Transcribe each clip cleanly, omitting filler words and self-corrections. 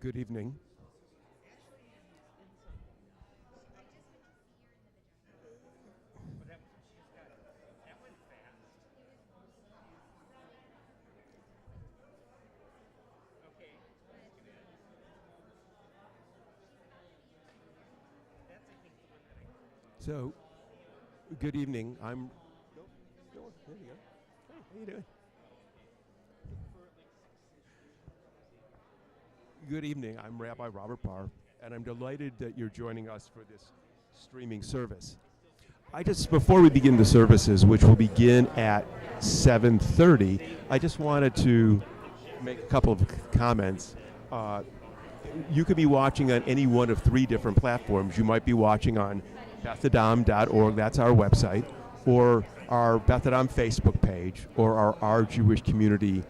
Good evening. So, good evening. There you go. Hey, how you doing? Good evening. I'm Rabbi Robert Barr, and I'm delighted that you're joining us for this streaming service. Before we begin the services, which will begin at 7:30, I just wanted to make a couple of comments. You could be watching on any one of three different platforms. You might be watching on bethadam.org, that's our website, or our Beth Adam Facebook page, or our Jewish Community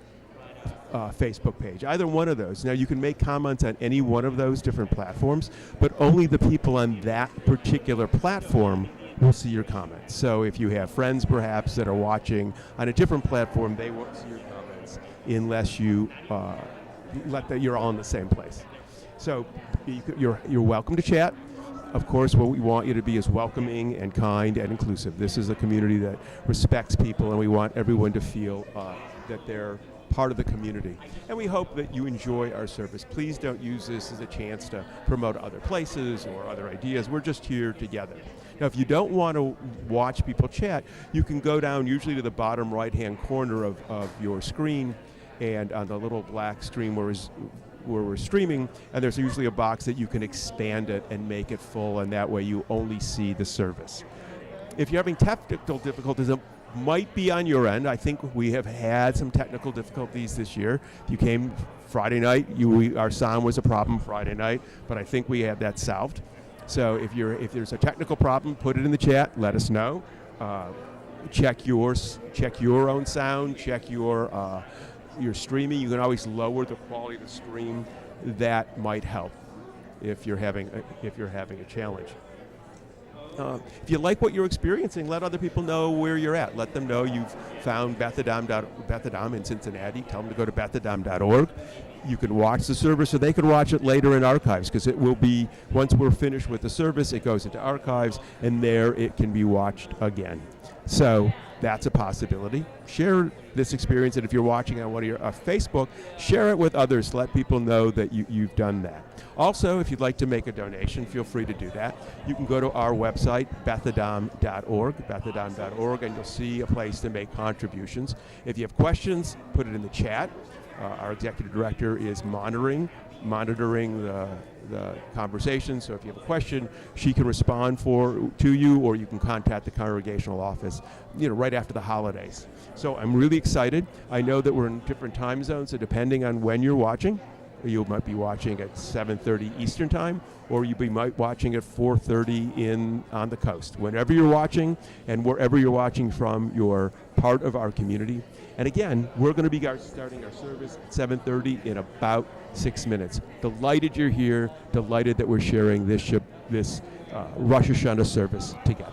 Facebook page. Either one of those. Now, you can make comments on any one of those different platforms, but only the people on that particular platform will see your comments. So if you have friends, perhaps, that are watching on a different platform, they won't see your comments unless you you're all in the same place. So you're welcome to chat. Of course, what we want you to be is welcoming and kind and inclusive. This is a community that respects people, and we want everyone to feel that they're part of the community. And we hope that you enjoy our service. Please don't use this as a chance to promote other places or other ideas. We're just here together. Now, if you don't want to watch people chat, you can go down usually to the bottom right-hand corner of your screen, and on the little black stream where we're streaming, and there's usually a box that you can expand it and make it full, and that way you only see the service. If you're having technical difficulties, it might be on your end. I think we have had some technical difficulties this year. If you came Friday night, our sound was a problem Friday night, but I think we have that solved. So if there's a technical problem, put it in the chat. Let us know. Check your own sound. Check your streaming. You can always lower the quality of the stream. That might help if you're having a challenge. If you like what you're experiencing, let other people know where you're at. Let them know you've found Beth Adam in Cincinnati. Tell them to go to bethadam.org. You can watch the service, or they can watch it later in archives, because it will be, once we're finished with the service, it goes into archives, and there it can be watched again. So that's a possibility. Share this experience, and if you're watching on one of your Facebook, share it with others. Let people know that you've done that. Also, if you'd like to make a donation, feel free to do that. You can go to our website, bethadam.org, and you'll see a place to make contributions. If you have questions, put it in the chat. Our executive director is monitoring the conversation, so if you have a question, she can respond to you, or you can contact the congregational office, right after the holidays. So I'm really excited. I know that we're in different time zones, so depending on when you're watching, you might be watching at 7:30 Eastern Time, or you might watching at 4:30 on the coast. Whenever you're watching, and wherever you're watching from, you're part of our community. And again, we're going to be starting our service at 7:30 in about 6 minutes. Delighted you're here. Delighted that we're sharing this Rosh Hashanah service together.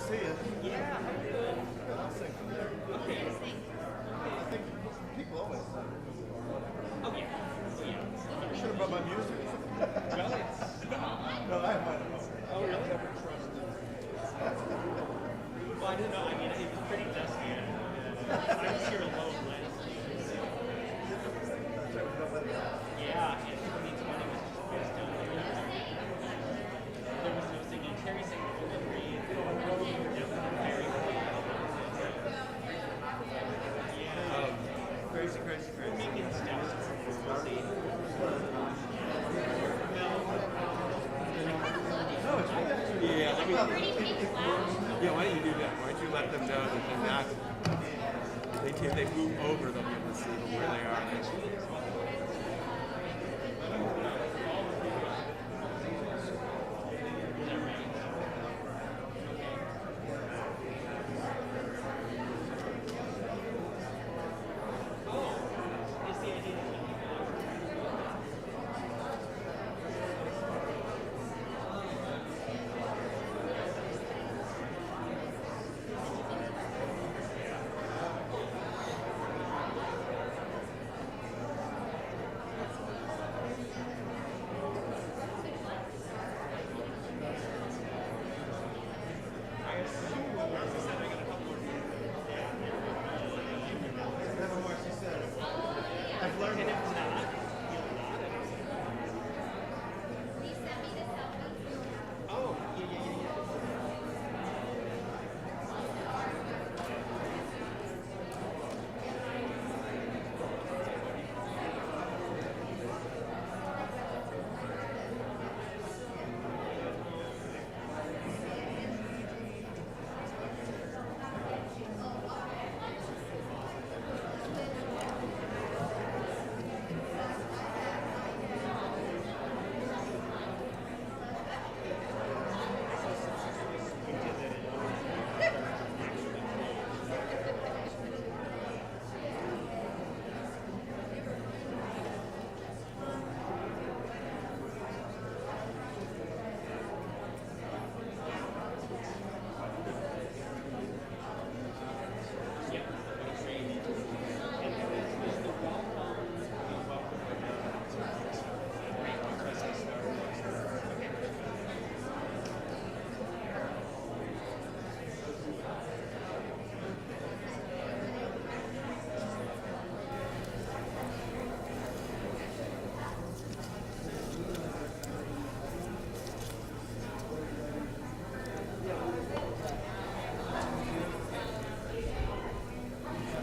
see you. Yeah, how you doing? Good, I'll sing from there. Okay. I think people always sing. Oh, yeah. I should have brought my music. Really? No, I have mine at home. Oh, really? Never trusted. Well, I didn't know. I mean, it was pretty dusty. I was here alone last week. Yeah, and I mean, Tony was just pissed down there. There was no singing. Terry sang the whole three. Crazy. We're making steps. We'll see. Yeah, let me. Yeah, why don't you do that? Why don't you let them know that they're not. They move over, they'll be able to see where they are.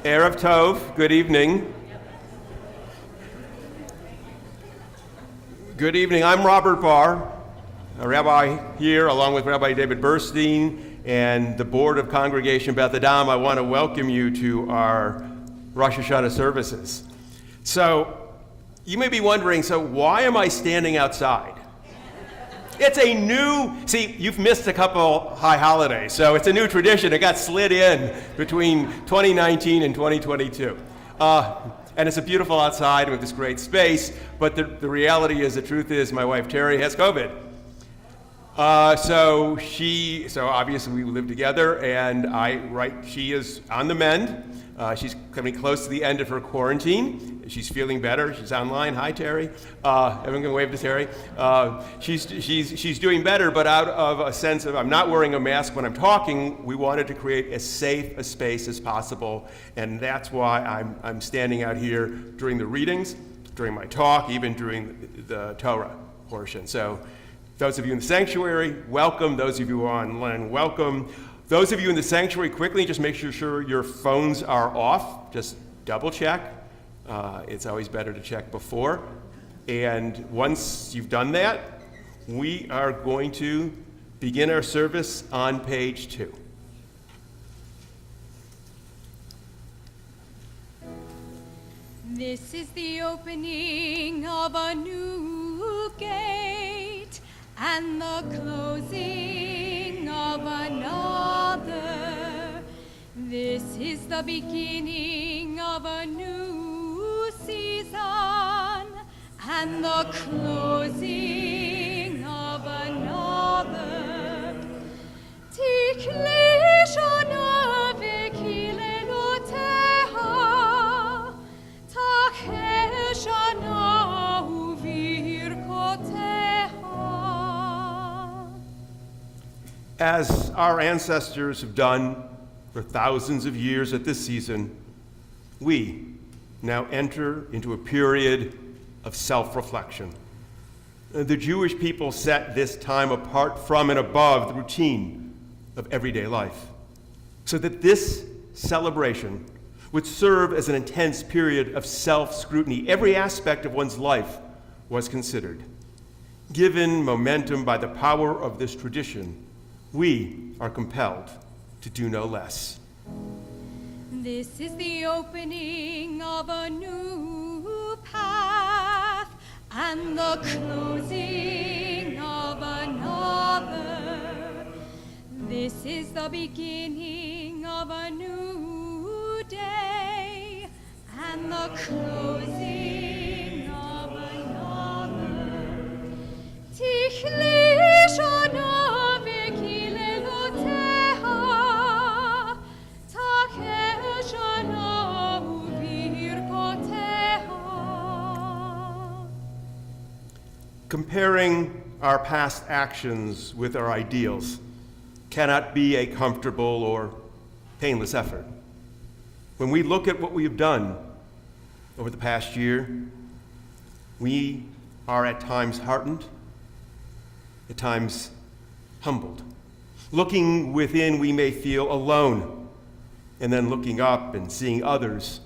Erev Tov, good evening. Good evening, I'm Robert Barr, a rabbi here along with Rabbi David Burstein and the Board of Congregation Beth Adam. I want to welcome you to our Rosh Hashanah services. So, you may be wondering, so why am I standing outside? It's a new, see, you've missed a couple high holidays, so it's a new tradition. It got slid in between 2019 and 2022. And it's a beautiful outside with this great space, but the reality is, the truth is, my wife Terry has COVID. So obviously we live together, and she is on the mend. She's coming close to the end of her quarantine. She's feeling better. She's online. Hi, Terry. Everyone can wave to Terry. She's doing better, but out of a sense of I'm not wearing a mask when I'm talking, we wanted to create as safe a space as possible, and that's why I'm standing out here during the readings, during my talk, even during the Torah portion. So those of you in the sanctuary, welcome. Those of you online, welcome. Those of you in the sanctuary, quickly, just make sure your phones are off. Just double check. It's always better to check before. And once you've done that, we are going to begin our service on page 2. This is the opening of a new gate and the closing of another. This is the beginning of a new season and the closing of another. Declare As our ancestors have done for thousands of years at this season, we now enter into a period of self-reflection. The Jewish people set this time apart from and above the routine of everyday life, so that this celebration would serve as an intense period of self-scrutiny. Every aspect of one's life was considered. Given momentum by the power of this tradition, we are compelled to do no less. This is the opening of a new path and the closing of another. This is the beginning of a new day and the closing of another. Tichli shana v'kileloteha, tacheh shana u'virkoteha. Comparing our past actions with our ideals cannot be a comfortable or painless effort. When we look at what we have done over the past year, we are at times heartened, at times humbled. Looking within, we may feel alone, and then looking up and seeing others,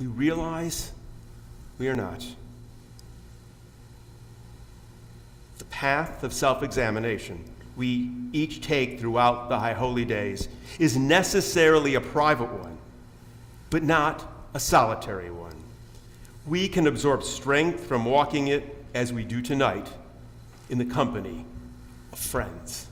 we realize we are not. The path of self-examination we each take throughout the High Holy Days is necessarily a private one, but not a solitary one. We can absorb strength from walking it as we do tonight in the company of friends.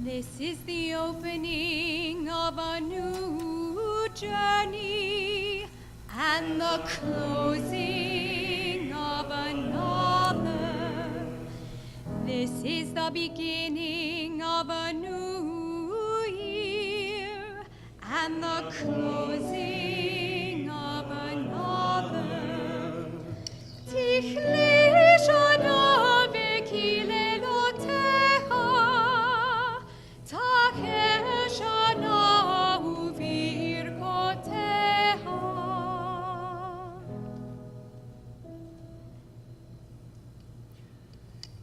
This is the opening of a new journey and the closing of another. This is the beginning of a new year and the closing of another. Tichli shana v'kileloteha, tacheh shana u'virkoteha.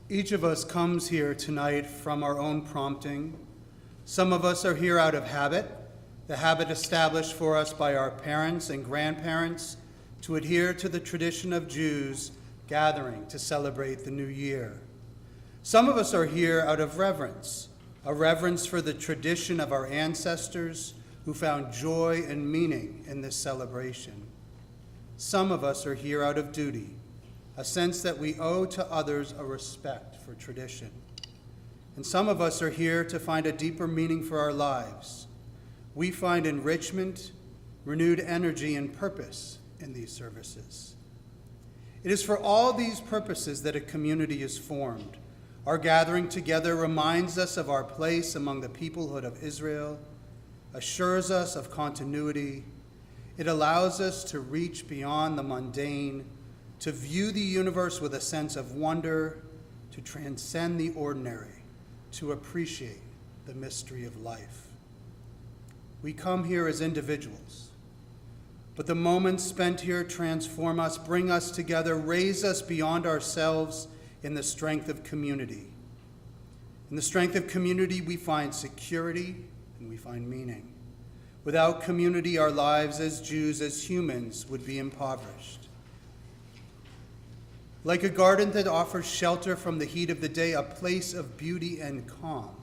Each of us comes here tonight from our own prompting. Some of us are here out of habit, the habit established for us by our parents and grandparents to adhere to the tradition of Jews gathering to celebrate the new year. Some of us are here out of reverence, a reverence for the tradition of our ancestors who found joy and meaning in this celebration. Some of us are here out of duty, a sense that we owe to others a respect for tradition. And some of us are here to find a deeper meaning for our lives. We find enrichment, renewed energy, and purpose in these services. It is for all these purposes that a community is formed. Our gathering together reminds us of our place among the peoplehood of Israel, assures us of continuity. It allows us to reach beyond the mundane, to view the universe with a sense of wonder, to transcend the ordinary, to appreciate the mystery of life. We come here as individuals, but the moments spent here transform us, bring us together, raise us beyond ourselves in the strength of community. In the strength of community, we find security and we find meaning. Without community, our lives as Jews, as humans, would be impoverished. Like a garden that offers shelter from the heat of the day, a place of beauty and calm,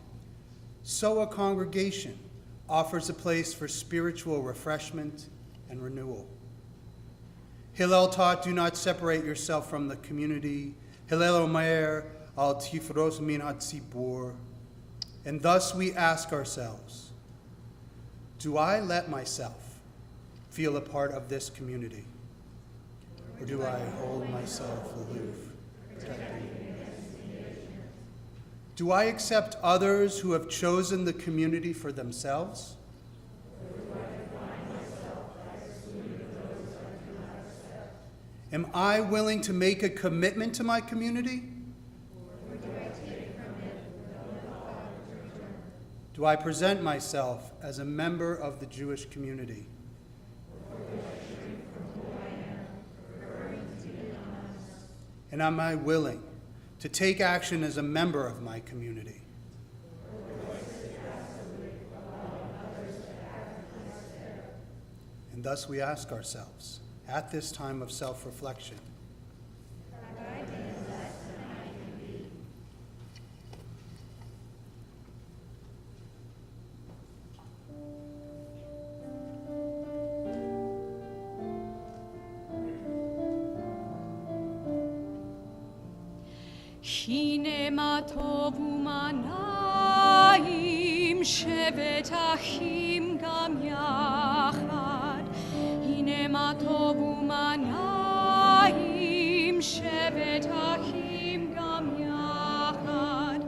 so a congregation offers a place for spiritual refreshment and renewal. Hillel taught, do not separate yourself from the community. Hillel omer, al tifros min hatzibur. And thus we ask ourselves, do I let myself feel a part of this community? Or do I hold myself aloof, protecting? Do I accept others who have chosen the community for themselves? Or do I define myself by excluding those I do not accept? Am I willing to make a commitment to my community? Or do I take from it without Do I present myself as a member of the Jewish community? And am I willing to take action as a member of my community? And thus we ask ourselves, at this time of self-reflection, הנה מה טוב ומה נעים, שבת אחים גם יחד. הנה מה טוב ומה נעים, שבת אחים גם יחד.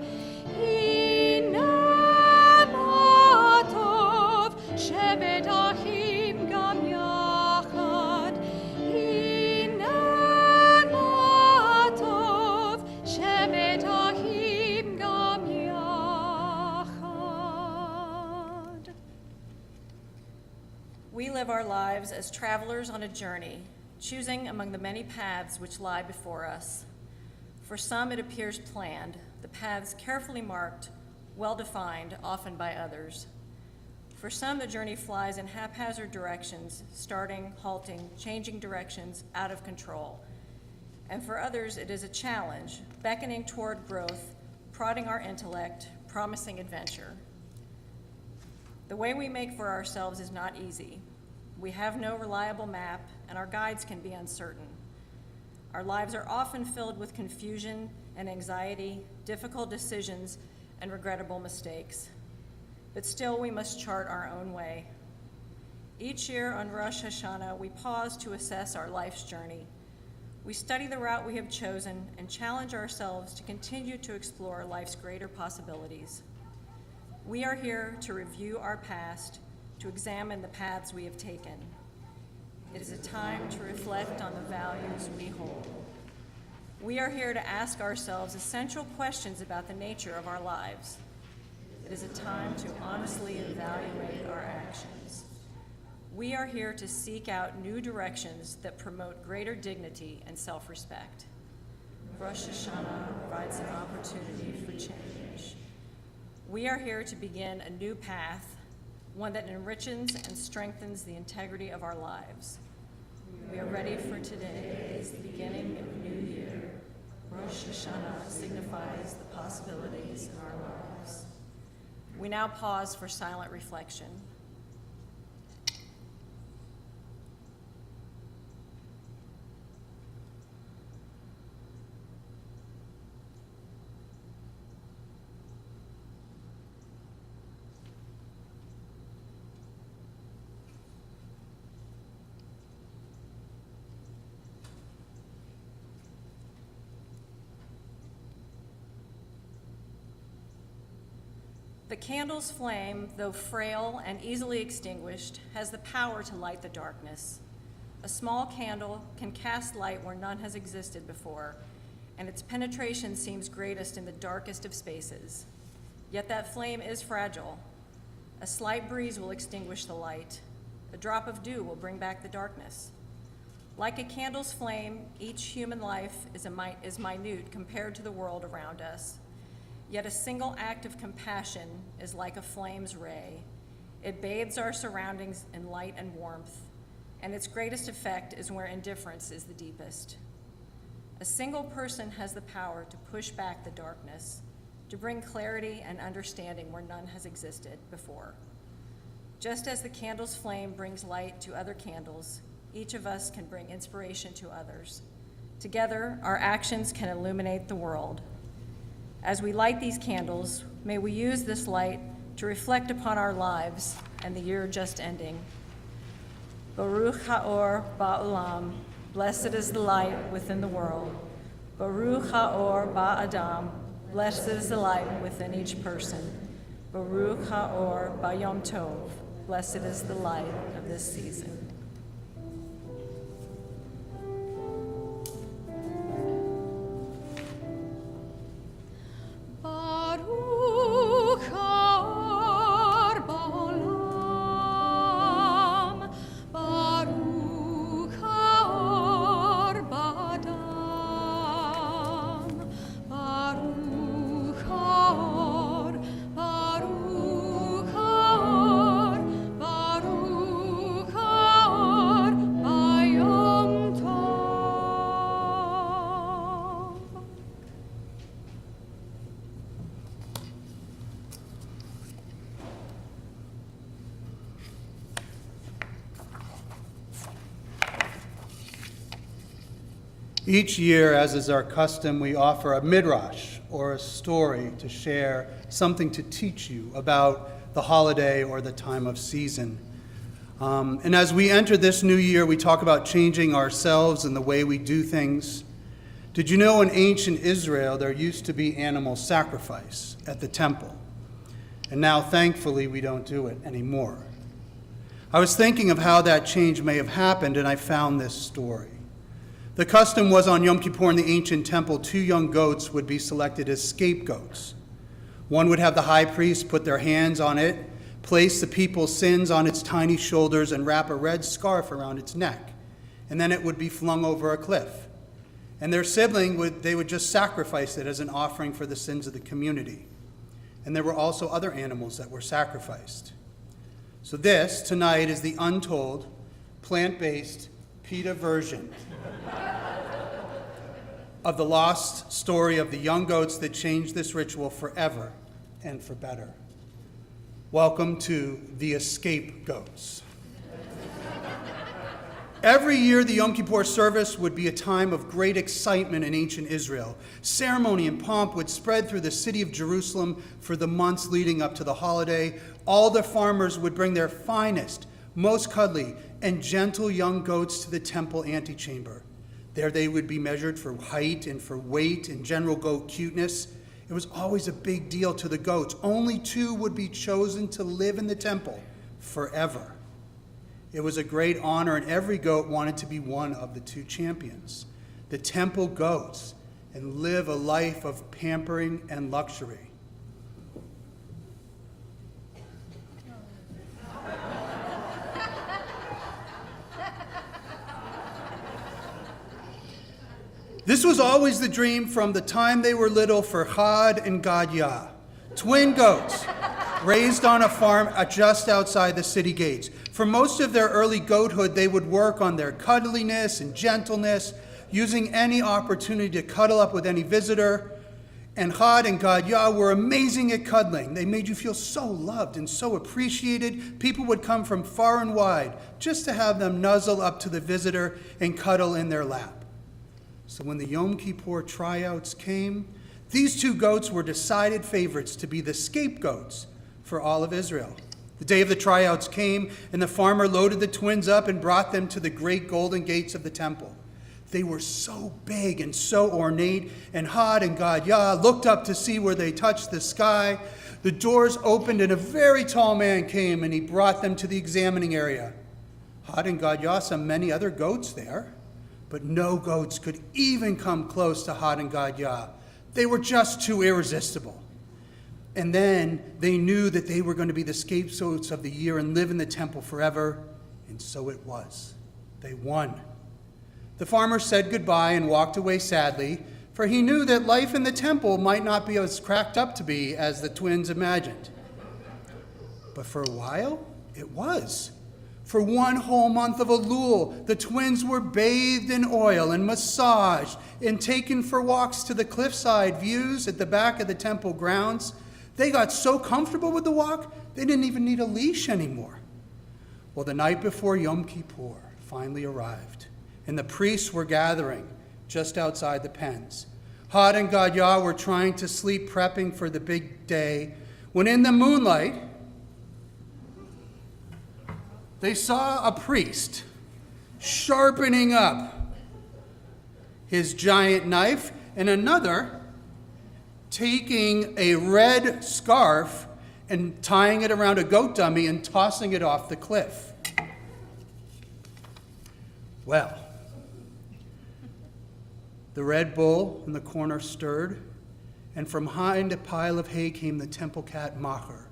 הנה מה טוב, שבת אחים גם יחד. הנה מה טוב, שבת אחים גם יחד. We live our lives as travelers on a journey, choosing among the many paths which lie before us. For some it appears planned, the paths carefully marked, well-defined, often by others. For some the journey flies in haphazard directions, starting, halting, changing directions, out of control. And for others it is a challenge, beckoning toward growth, prodding our intellect, promising adventure. The way we make for ourselves is not easy. We have no reliable map, and our guides can be uncertain. Our lives are often filled with confusion and anxiety, difficult decisions, and regrettable mistakes. But still, we must chart our own way. Each year on Rosh Hashanah, we pause to assess our life's journey. We study the route we have chosen and challenge ourselves to continue to explore life's greater possibilities. We are here to review our past, to examine the paths we have taken. It is a time to reflect on the values we hold. We are here to ask ourselves essential questions about the nature of our lives. It is a time to honestly evaluate our actions. We are here to seek out new directions that promote greater dignity and self-respect. Rosh Hashanah provides an opportunity for change. We are here to begin a new path, one that enriches and strengthens the integrity of our lives. We are ready for today as the beginning of a new year. Rosh Hashanah signifies the possibilities in our lives. We now pause for silent reflection. The candle's flame, though frail and easily extinguished, has the power to light the darkness. A small candle can cast light where none has existed before, and its penetration seems greatest in the darkest of spaces. Yet that flame is fragile. A slight breeze will extinguish the light. A drop of dew will bring back the darkness. Like a candle's flame, each human life is minute compared to the world around us. Yet a single act of compassion is like a flame's ray. It bathes our surroundings in light and warmth, and its greatest effect is where indifference is the deepest. A single person has the power to push back the darkness, to bring clarity and understanding where none has existed before. Just as the candle's flame brings light to other candles, each of us can bring inspiration to others. Together, our actions can illuminate the world. As we light these candles, may we use this light to reflect upon our lives and the year just ending. Baruch Haor Ba'olam, blessed is the light within the world. Baruch Haor Ba'adam, blessed is the light within each person. Baruch Haor Ba'yom Tov, blessed is the light of this season. Baruch Each year, as is our custom, we offer a midrash, or a story to share, something to teach you about the holiday or the time of season. And as we enter this new year, we talk about changing ourselves and the way we do things. Did you know in ancient Israel there used to be animal sacrifice at the temple? And now, thankfully, we don't do it anymore. I was thinking of how that change may have happened, and I found this story. The custom was on Yom Kippur in the ancient temple, 2 young goats would be selected as scapegoats. One would have the high priest put their hands on it, place the people's sins on its tiny shoulders, and wrap a red scarf around its neck. And then it would be flung over a cliff. And their sibling would just sacrifice it as an offering for the sins of the community. And there were also other animals that were sacrificed. So this, tonight, is the untold, plant-based PETA version of the lost story of the young goats that changed this ritual forever and for better. Welcome to the Scapegoats. Every year, the Yom Kippur service would be a time of great excitement in ancient Israel. Ceremony and pomp would spread through the city of Jerusalem for the months leading up to the holiday. All the farmers would bring their finest, most cuddly, and gentle young goats to the temple antechamber. There they would be measured for height and for weight and general goat cuteness. It was always a big deal to the goats. Only 2 would be chosen to live in the temple forever. It was a great honor, and every goat wanted to be one of the 2 champions, the temple goats, and live a life of pampering and luxury. This was always the dream from the time they were little for Had and Gadya, twin goats raised on a farm just outside the city gates. For most of their early goathood, they would work on their cuddliness and gentleness, using any opportunity to cuddle up with any visitor. And Had and Gadya were amazing at cuddling. They made you feel so loved and so appreciated. People would come from far and wide just to have them nuzzle up to the visitor and cuddle in their lap. So when the Yom Kippur Tryouts came, these 2 goats were decided favorites to be the scapegoats for all of Israel. The day of the tryouts came, and the farmer loaded the twins up and brought them to the great golden gates of the temple. They were so big and so ornate, and Had and Gadya looked up to see where they touched the sky. The doors opened, and a very tall man came, and he brought them to the examining area. Had and Gadya saw many other goats there, but no goats could even come close to Had and Gadya. They were just too irresistible. And then they knew that they were going to be the scapegoats of the year and live in the temple forever, and so it was. They won. The farmer said goodbye and walked away sadly, for he knew that life in the temple might not be as cracked up to be as the twins imagined. But for a while, it was. For 1 whole month of Elul, the twins were bathed in oil and massaged and taken for walks to the cliffside views at the back of the temple grounds. They got so comfortable with the walk, they didn't even need a leash anymore. Well, the night before Yom Kippur finally arrived, and the priests were gathering just outside the pens. Had and Gadya were trying to sleep, prepping for the big day, when in the moonlight, they saw a priest sharpening up his giant knife, and another taking a red scarf and tying it around a goat dummy and tossing it off the cliff. Well, the red bull in the corner stirred, and from behind a pile of hay came the temple cat Macher,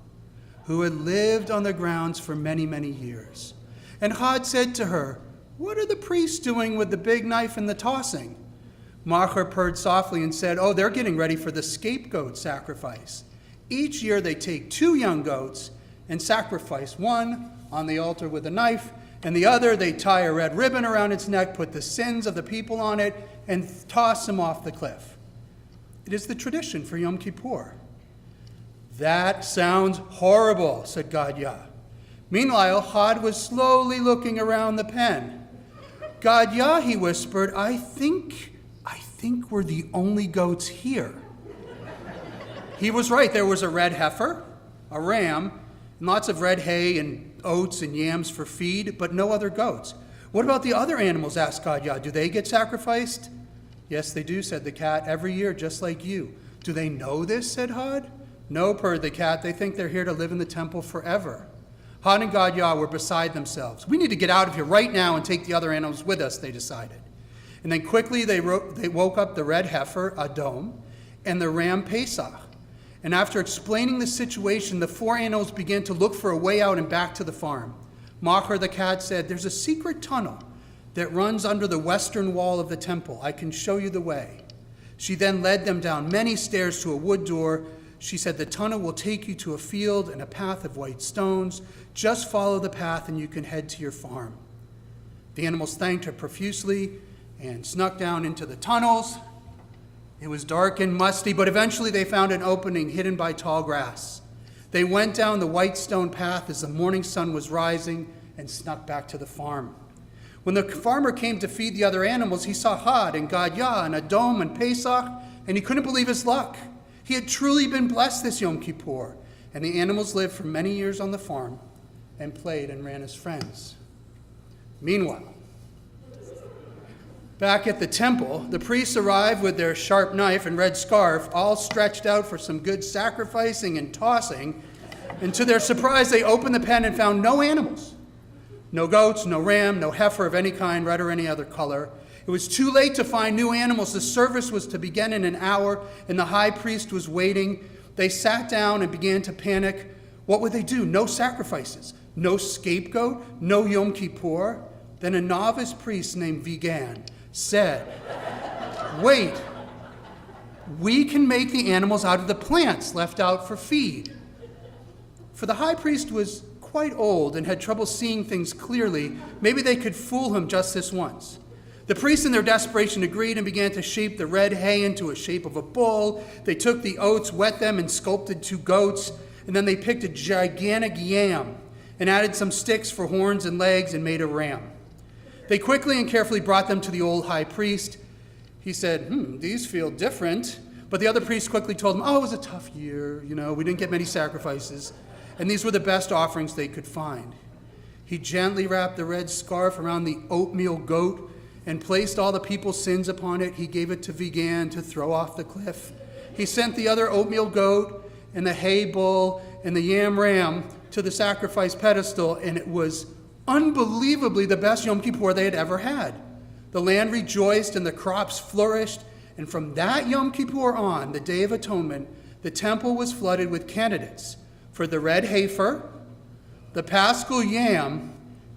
who had lived on the grounds for many, many years. And Had said to her, "What are the priests doing with the big knife and the tossing?" Macher purred softly and said, "Oh, they're getting ready for the Scapegoat Sacrifice. Each year they take 2 young goats and sacrifice one on the altar with a knife, and the other they tie a red ribbon around its neck, put the sins of the people on it, and toss them off the cliff. It is the tradition for Yom Kippur." "That sounds horrible," said Gadya. Meanwhile, Had was slowly looking around the pen. "Gadya," he whispered, "I think think we're the only goats here. He was right. There was a red heifer, a ram, and lots of red hay and oats and yams for feed, but no other goats. What about the other animals, asked God Yah. Do they get sacrificed? Yes, they do, said the cat, every year, just like you. Do they know this, said Hod. No, purred the cat. They think they're here to live in the temple forever. Hod and God Yah were beside themselves. We need to get out of here right now and take the other animals with us, they decided. And then quickly they woke up the red heifer, Adom, and the ram, Pesach. And after explaining the situation, the four animals began to look for a way out and back to the farm. Machar the cat said, there's a secret tunnel that runs under the western wall of the temple. I can show you the way. She then led them down many stairs to a wood door. She said, the tunnel will take you to a field and a path of white stones. Just follow the path and you can head to your farm. The animals thanked her profusely and snuck down into the tunnels. It was dark and musty, but eventually they found an opening hidden by tall grass. They went down the white stone path as the morning sun was rising and snuck back to the farm. When the farmer came to feed the other animals, he saw Hod and Gad Yah and Adom and Pesach, and he couldn't believe his luck. He had truly been blessed this Yom Kippur, and the animals lived for many years on the farm and played and ran as friends. Meanwhile, back at the temple, the priests arrived with their sharp knife and red scarf, all stretched out for some good sacrificing and tossing. And to their surprise, they opened the pen and found no animals. No goats, no ram, no heifer of any kind, red or any other color. It was too late to find new animals. The service was to begin in an hour, and the high priest was waiting. They sat down and began to panic. What would they do? No sacrifices, no scapegoat, no Yom Kippur. Then a novice priest named Vigan said, wait, we can make the animals out of the plants left out for feed. For the high priest was quite old and had trouble seeing things clearly. Maybe they could fool him just this once. The priests in their desperation agreed and began to shape the red hay into a shape of a bull. They took the oats, wet them, and sculpted two goats. And then they picked a gigantic yam and added some sticks for horns and legs and made a ram. They quickly and carefully brought them to the old high priest. He said, these feel different. But the other priests quickly told him, it was a tough year. We didn't get many sacrifices. And these were the best offerings they could find. He gently wrapped the red scarf around the oatmeal goat and placed all the people's sins upon it. He gave it to Vigan to throw off the cliff. He sent the other oatmeal goat and the hay bull and the yam ram to the sacrifice pedestal, and it was unbelievably the best Yom Kippur they had ever had. The land rejoiced and the crops flourished, and from that Yom Kippur on, the Day of Atonement, the temple was flooded with candidates for the red heifer, the paschal yam,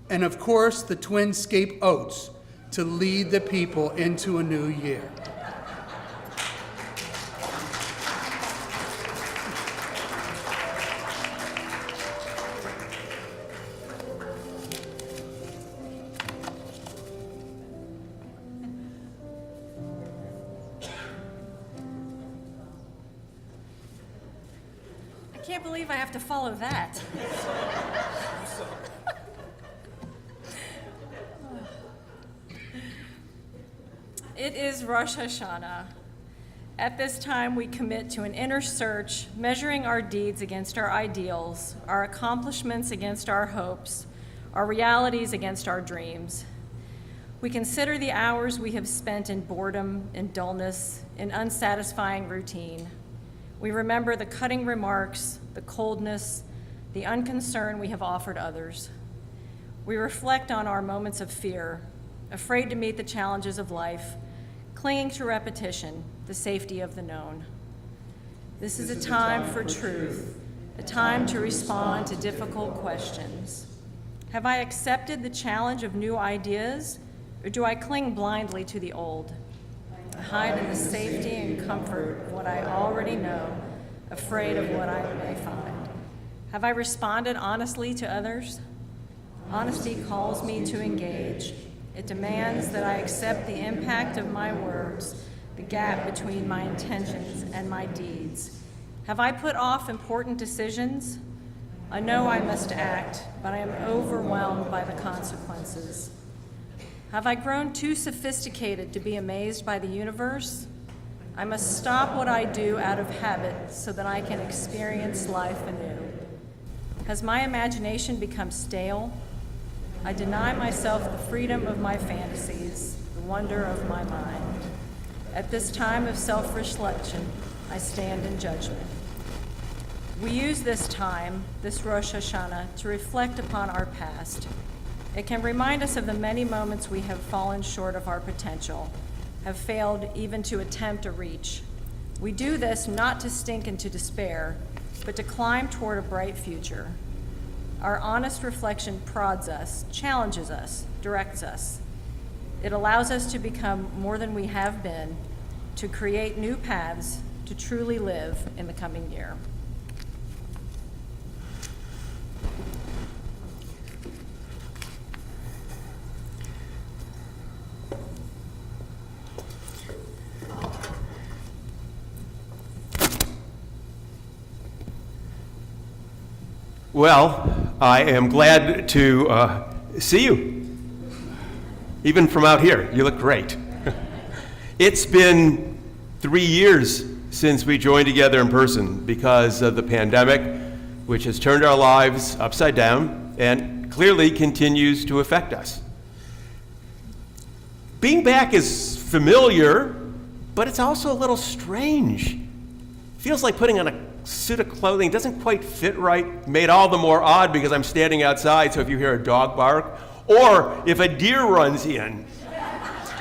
and of course the twin scapegoats to lead the people into a new year. I can't believe I have to follow that. It is Rosh Hashanah. At this time, we commit to an inner search, measuring our deeds against our ideals, our accomplishments against our hopes, our realities against our dreams. We consider the hours we have spent in boredom, in dullness, in unsatisfying routine. We remember the cutting remarks, the coldness, the unconcern we have offered others. We reflect on our moments of fear, afraid to meet the challenges of life, clinging to repetition, the safety of the known. This is a time for truth, a time to respond to difficult questions. Have I accepted the challenge of new ideas, or do I cling blindly to the old? I hide in the safety and comfort of what I already know, afraid of what I may find. Have I responded honestly to others? Honesty calls me to engage. It demands that I accept the impact of my words, the gap between my intentions and my deeds. Have I put off important decisions? I know I must act, but I am overwhelmed by the consequences. Have I grown too sophisticated to be amazed by the universe? I must stop what I do out of habit so that I can experience life anew. Has my imagination become stale? I deny myself the freedom of my fantasies, the wonder of my mind. At this time of self-reflection, I stand in judgment. We use this time, this Rosh Hashanah, to reflect upon our past. It can remind us of the many moments we have fallen short of our potential, have failed even to attempt a reach. We do this not to stink into despair, but to climb toward a bright future. Our honest reflection prods us, challenges us, directs us. It allows us to become more than we have been, to create new paths, to truly live in the coming year. Well, I am glad to see you, even from out here. You look great. It's been 3 years since we joined together in person because of the pandemic, which has turned our lives upside down and clearly continues to affect us. Being back is familiar, but it's also a little strange. Feels like putting on a suit of clothing doesn't quite fit right, made all the more odd because I'm standing outside, so if you hear a dog bark, or if a deer runs in,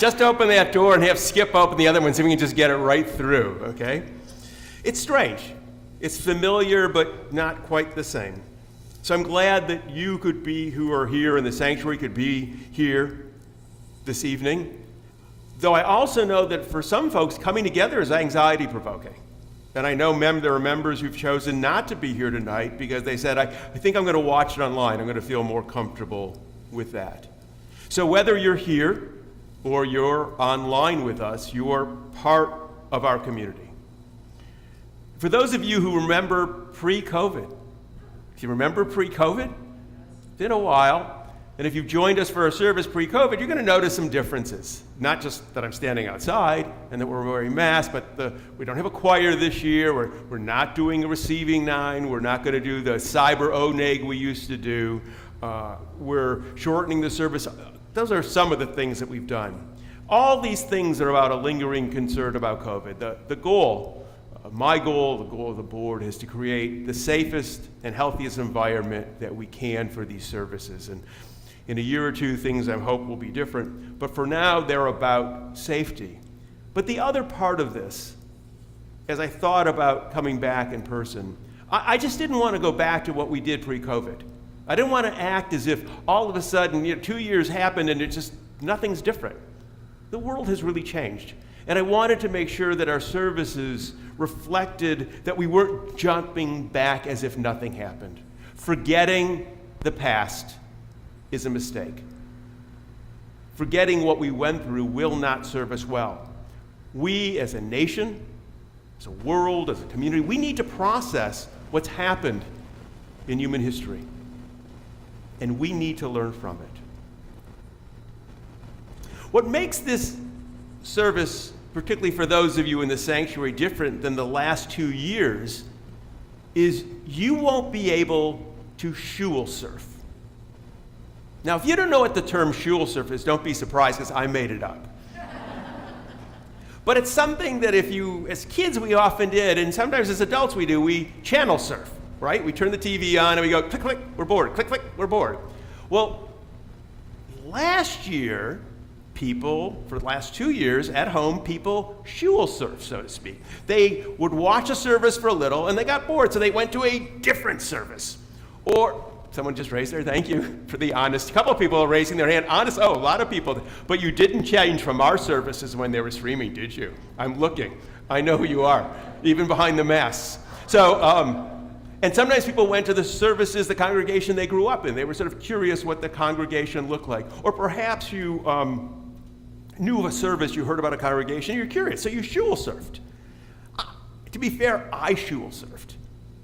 just open that door and have Skip open the other one so we can just get it right through, okay? It's strange. It's familiar, but not quite the same. So I'm glad that you could be, who are here in the sanctuary, could be here this evening. Though I also know that for some folks, coming together is anxiety-provoking. And I know there are members who've chosen not to be here tonight because they said, I think I'm going to watch it online. I'm going to feel more comfortable with that. So whether you're here or you're online with us, you're part of our community. For those of you who remember pre-COVID, if you remember pre-COVID, it's been a while. And if you've joined us for a service pre-COVID, you're going to notice some differences. Not just that I'm standing outside and that we're wearing masks, but we don't have a choir this year. We're not doing a receiving nine. We're not going to do the cyber oneg we used to do. We're shortening the service. Those are some of the things that we've done. All these things are about a lingering concern about COVID. The goal, my goal, the goal of the board, is to create the safest and healthiest environment that we can for these services. And in a year or two, things I hope will be different. But for now, they're about safety. But the other part of this, as I thought about coming back in person, I just didn't want to go back to what we did pre-COVID. I didn't want to act as if all of a sudden, 2 years happened and nothing's different. The world has really changed. And I wanted to make sure that our services reflected that we weren't jumping back as if nothing happened. Forgetting the past is a mistake. Forgetting what we went through will not serve us well. We as a nation, as a world, as a community, we need to process what's happened in human history. And we need to learn from it. What makes this service, particularly for those of you in the sanctuary, different than the last 2 years is you won't be able to shul surf. Now, if you don't know what the term shul surf is, don't be surprised because I made it up. But it's something that as kids, we often did, and sometimes as adults we do, we channel surf, right? We turn the TV on and we go, click, click, we're bored, click, click, we're bored. Well, last year, for the last 2 years, at home, people shul surf, so to speak. They would watch a service for a little and they got bored, so they went to a different service. Or someone just raised their, thank you for the honest. A couple of people are raising their hand. Honest, a lot of people. But you didn't change from our services when they were streaming, did you? I'm looking. I know who you are, even behind the masks. So, and sometimes people went to the services, the congregation they grew up in. They were sort of curious what the congregation looked like. Or perhaps you knew of a service, you heard about a congregation, you're curious, so you shul surfed. To be fair, I shul surfed.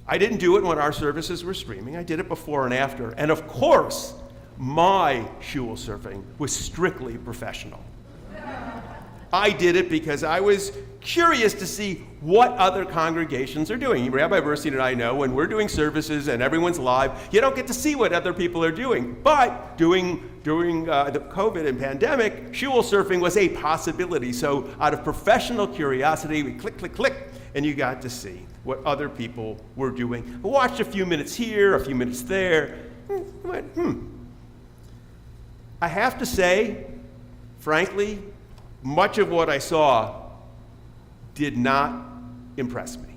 I didn't do it when our services were streaming. I did it before and after. And of course, My shul surfing was strictly professional. I did it because I was curious to see what other congregations are doing. Rabbi Bernstein and I know when we're doing services and everyone's live, you don't get to see what other people are doing. But during the COVID and pandemic, shul surfing was a possibility. So out of professional curiosity, we click, click, click, and you got to see what other people were doing. I watched a few minutes here, a few minutes there. I went, I have to say, frankly, much of what I saw did not impress me.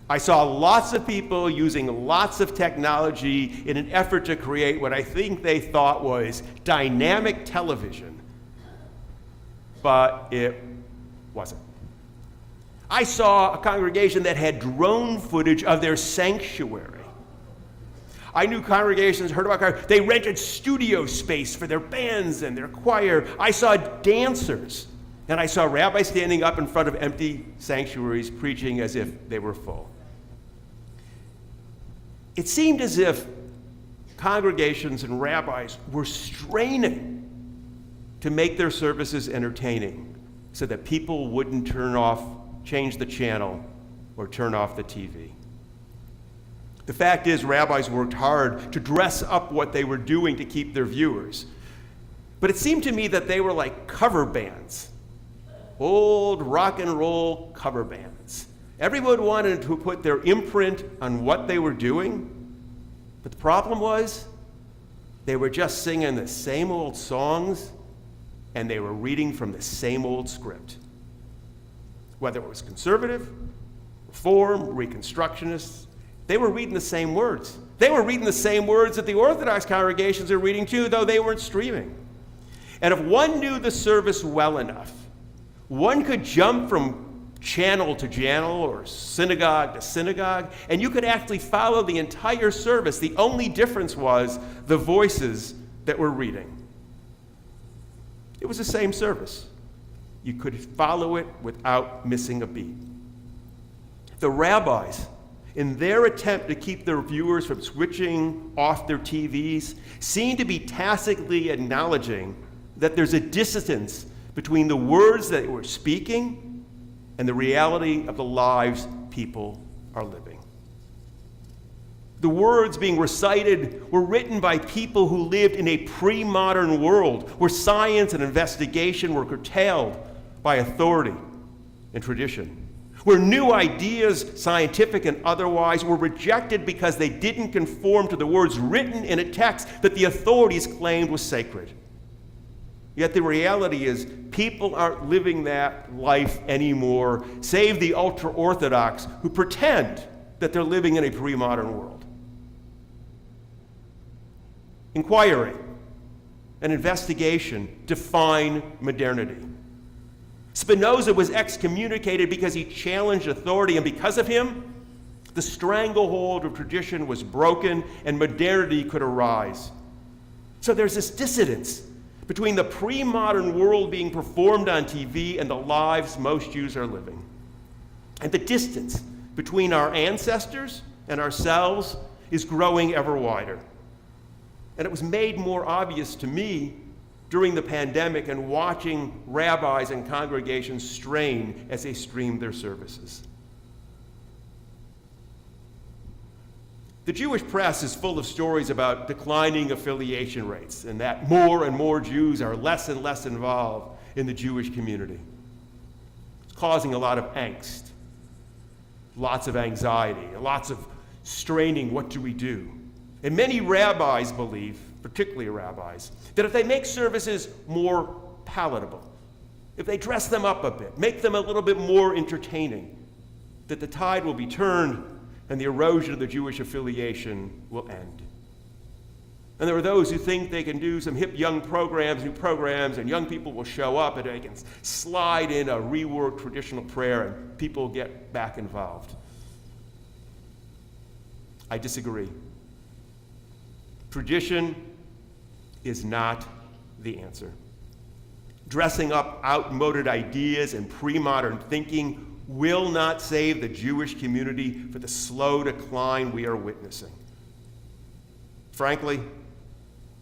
I saw lots of people using lots of technology in an effort to create what I think they thought was dynamic television, but it wasn't. I saw a congregation that had drone footage of their sanctuary. I knew congregations, heard about they rented studio space for their bands and their choir. I saw dancers, and I saw rabbis standing up in front of empty sanctuaries preaching as if they were full. It seemed as if congregations and rabbis were straining to make their services entertaining so that people wouldn't change the channel or turn off the TV. The fact is, rabbis worked hard to dress up what they were doing to keep their viewers. But it seemed to me that they were like cover bands, old rock and roll cover bands. Everyone wanted to put their imprint on what they were doing, but the problem was they were just singing the same old songs and they were reading from the same old script. Whether it was conservative, Reform, Reconstructionists, they were reading the same words. They were reading the same words that the Orthodox congregations are reading too, though they weren't streaming. And if one knew the service well enough, one could jump from channel to channel or synagogue to synagogue, and you could actually follow the entire service. The only difference was the voices that were reading. It was the same service. You could follow it without missing a beat. The rabbis, in their attempt to keep their viewers from switching off their TVs, seem to be tacitly acknowledging that there's a distance between the words that we're speaking and the reality of the lives people are living. The words being recited were written by people who lived in a pre-modern world where science and investigation were curtailed by authority and tradition, where new ideas, scientific and otherwise, were rejected because they didn't conform to the words written in a text that the authorities claimed was sacred. Yet the reality is, people aren't living that life anymore, save the ultra-Orthodox who pretend that they're living in a pre-modern world. Inquiry and investigation define modernity. Spinoza was excommunicated because he challenged authority, and because of him, the stranglehold of tradition was broken and modernity could arise. So there's this dissonance between the pre-modern world being performed on TV and the lives most Jews are living. And the distance between our ancestors and ourselves is growing ever wider. And it was made more obvious to me during the pandemic and watching rabbis and congregations strain as they streamed their services. The Jewish press is full of stories about declining affiliation rates and that more and more Jews are less and less involved in the Jewish community. It's causing a lot of angst, lots of anxiety, lots of straining, what do we do? And many rabbis believe, particularly rabbis, that if they make services more palatable, if they dress them up a bit, make them a little bit more entertaining, that the tide will be turned and the erosion of the Jewish affiliation will end. And there are those who think they can do some hip young programs, new programs, and young people will show up and they can slide in a reworked traditional prayer and people get back involved. I disagree. Tradition is not the answer. Dressing up outmoded ideas and pre-modern thinking will not save the Jewish community for the slow decline we are witnessing. Frankly,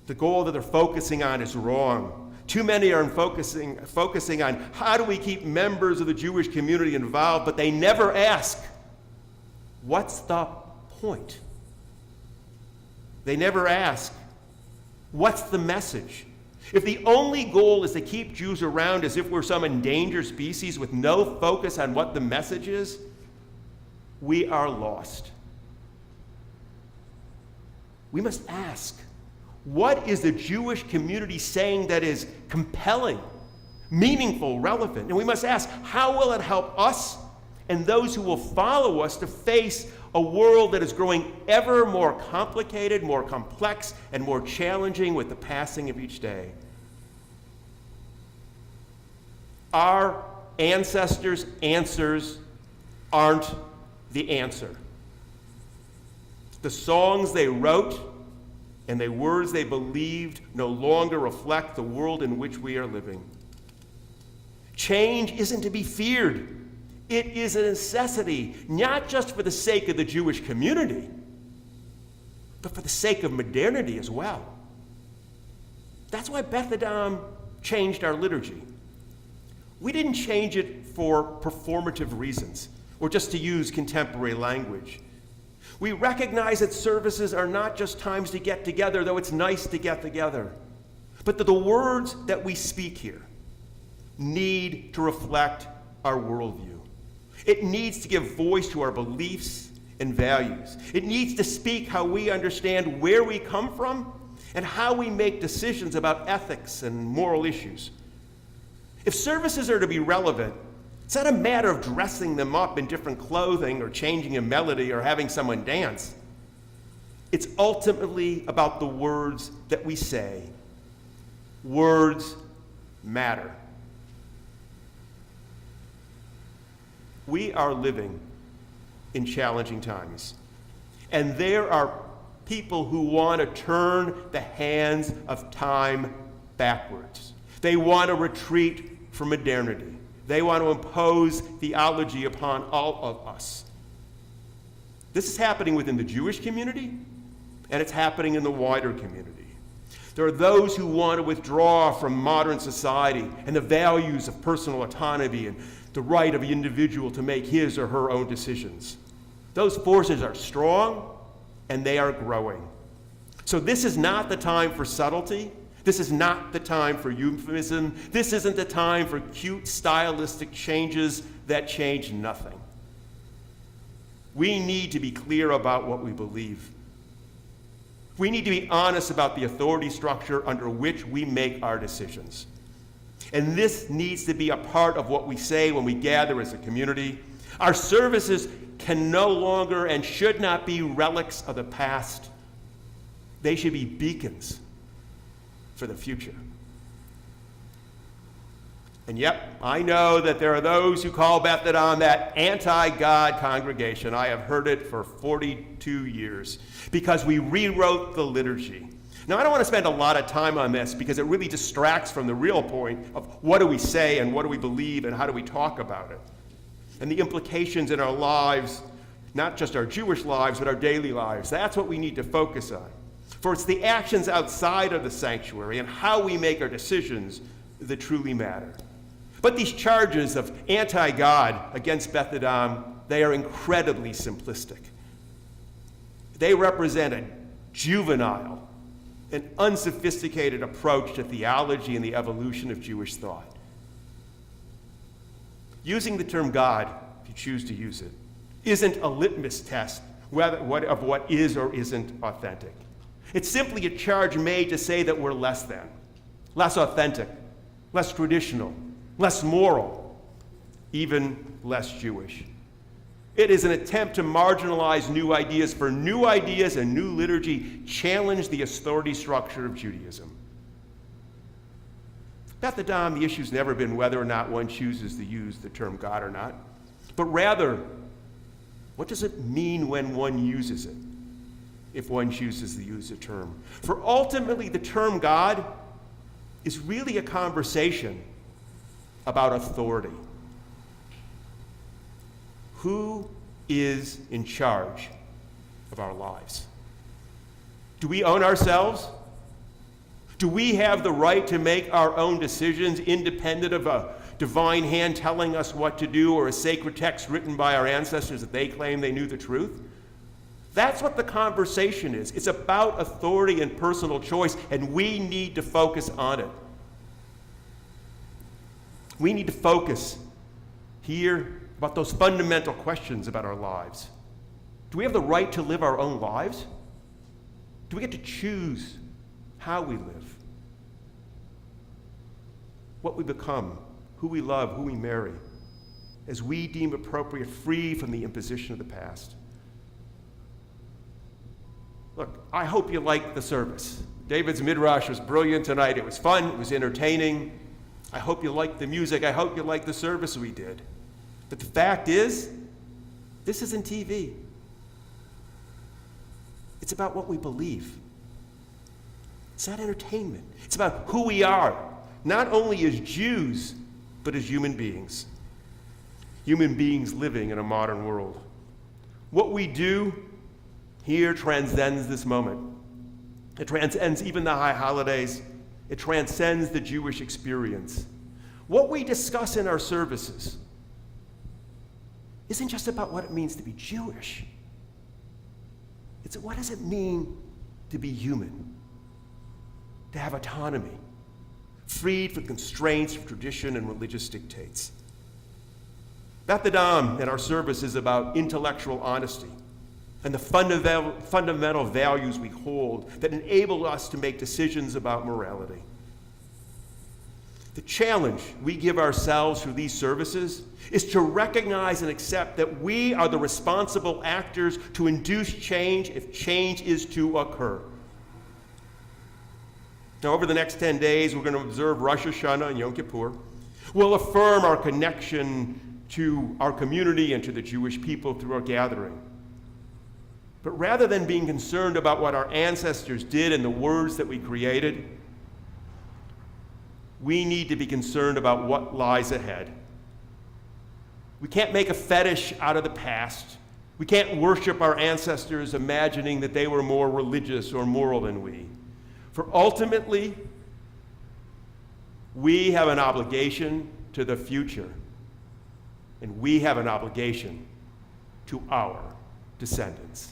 The goal that they're focusing on is wrong. Too many are focusing on how do we keep members of the Jewish community involved, but they never ask, what's the point? They never ask, what's the message? If the only goal is to keep Jews around as if we're some endangered species with no focus on what the message is, we are lost. We must ask, what is the Jewish community saying that is compelling, meaningful, relevant? And we must ask, how will it help us and those who will follow us to face a world that is growing ever more complicated, more complex, and more challenging with the passing of each day? Our ancestors' answers aren't the answer. The songs they wrote and the words they believed no longer reflect the world in which we are living. Change isn't to be feared. It is a necessity, not just for the sake of the Jewish community, but for the sake of modernity as well. That's why Beth Adam changed our liturgy. We didn't change it for performative reasons or just to use contemporary language. We recognize that services are not just times to get together, though it's nice to get together, but that the words that we speak here need to reflect our worldview. It needs to give voice to our beliefs and values. It needs to speak how we understand where we come from and how we make decisions about ethics and moral issues. If services are to be relevant, it's not a matter of dressing them up in different clothing or changing a melody or having someone dance. It's ultimately about the words that we say. Words matter. We are living in challenging times, and there are people who want to turn the hands of time backwards. They want to retreat from modernity. They want to impose theology upon all of us. This is happening within the Jewish community, and it's happening in the wider community. There are those who want to withdraw from modern society and the values of personal autonomy and the right of the individual to make his or her own decisions. Those forces are strong, and they are growing. So this is not the time for subtlety. This is not the time for euphemism. This isn't the time for cute stylistic changes that change nothing. We need to be clear about what we believe. We need to be honest about the authority structure under which we make our decisions. And this needs to be a part of what we say when we gather as a community. Our services can no longer and should not be relics of the past. They should be beacons for the future. And yep, I know that there are those who call Beth Adam that anti-God congregation. I have heard it for 42 years because we rewrote the liturgy. Now, I don't want to spend a lot of time on this because it really distracts from the real point of what do we say and what do we believe and how do we talk about it. And the implications in our lives, not just our Jewish lives, but our daily lives. That's what we need to focus on. For it's the actions outside of the sanctuary and how we make our decisions that truly matter. But these charges of anti-God against Beth Adam, they are incredibly simplistic. They represent a juvenile, an unsophisticated approach to theology and the evolution of Jewish thought. Using the term God, if you choose to use it, isn't a litmus test of what is or isn't authentic. It's simply a charge made to say that we're less than, less authentic, less traditional, less moral, even less Jewish. It is an attempt to marginalize new ideas, for new ideas and new liturgy challenge the authority structure of Judaism. Beth Adam, the issue's never been whether or not one chooses to use the term God or not, but rather, what does it mean when one uses it, if one chooses to use the term? For ultimately, the term God is really a conversation about authority. Who is in charge of our lives? Do we own ourselves? Do we have the right to make our own decisions independent of a divine hand telling us what to do or a sacred text written by our ancestors that they claim they knew the truth? That's what the conversation is. It's about authority and personal choice, and we need to focus on it. We need to focus here about those fundamental questions about our lives. Do we have the right to live our own lives? Do we get to choose how we live? What we become, who we love, who we marry, as we deem appropriate, free from the imposition of the past? Look, I hope you liked the service. David's midrash was brilliant tonight. It was fun. It was entertaining. I hope you liked the music. I hope you liked the service we did. But the fact is, this isn't TV. It's about what we believe. It's not entertainment. It's about who we are, not only as Jews, but as human beings. Human beings living in a modern world. What we do here transcends this moment. It transcends even the high holidays. It transcends the Jewish experience. What we discuss in our services isn't just about what it means to be Jewish. It's what does it mean to be human, to have autonomy, freed from constraints of tradition and religious dictates. Beth Adam in our service is about intellectual honesty and the fundamental values we hold that enable us to make decisions about morality. The challenge we give ourselves through these services is to recognize and accept that we are the responsible actors to induce change if change is to occur. Now, over the next 10 days, we're going to observe Rosh Hashanah and Yom Kippur. We'll affirm our connection to our community and to the Jewish people through our gathering. But rather than being concerned about what our ancestors did and the words that we created, we need to be concerned about what lies ahead. We can't make a fetish out of the past. We can't worship our ancestors imagining that they were more religious or moral than we. For ultimately, we have an obligation to the future, and we have an obligation to our descendants.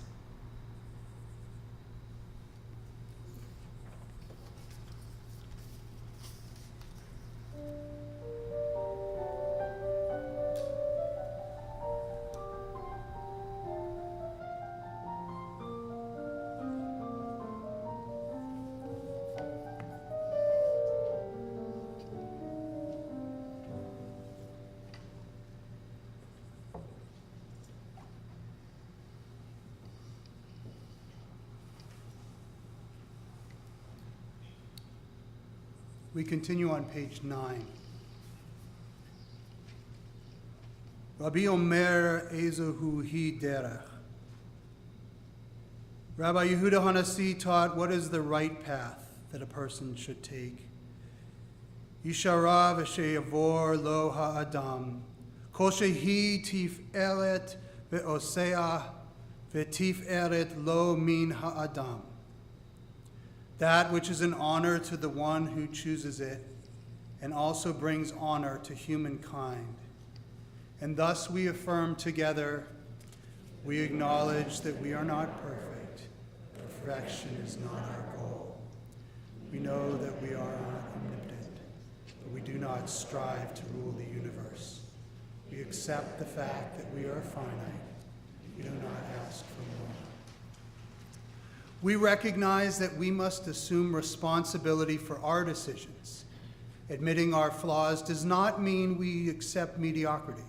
We continue on page 9. Rabbi Omer Ezehu Hi Derech. Rabbi Yehuda Hanasi taught what is the right path that a person should take. Yishara v'sheyavor lo ha'adam, kol shehi tiferet ve'osea ve'tiferet lo min ha'adam. That which is an honor to the one who chooses it, and also brings honor to humankind. And thus we affirm together, we acknowledge that we are not perfect. Perfection is not our goal. We know that we are not omnipotent, but we do not strive to rule the universe. We accept the fact that we are finite. We do not ask for more. We recognize that we must assume responsibility for our decisions. Admitting our flaws does not mean we accept mediocrity.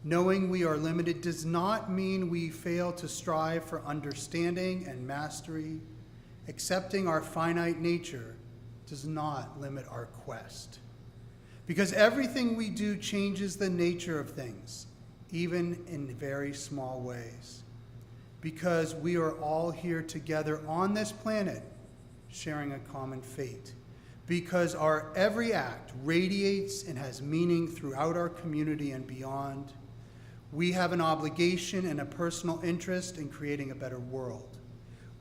Knowing we are limited does not mean we fail to strive for understanding and mastery. Accepting our finite nature does not limit our quest. Because everything we do changes the nature of things, even in very small ways. Because we are all here together on this planet, sharing a common fate. Because our every act radiates and has meaning throughout our community and beyond, we have an obligation and a personal interest in creating a better world.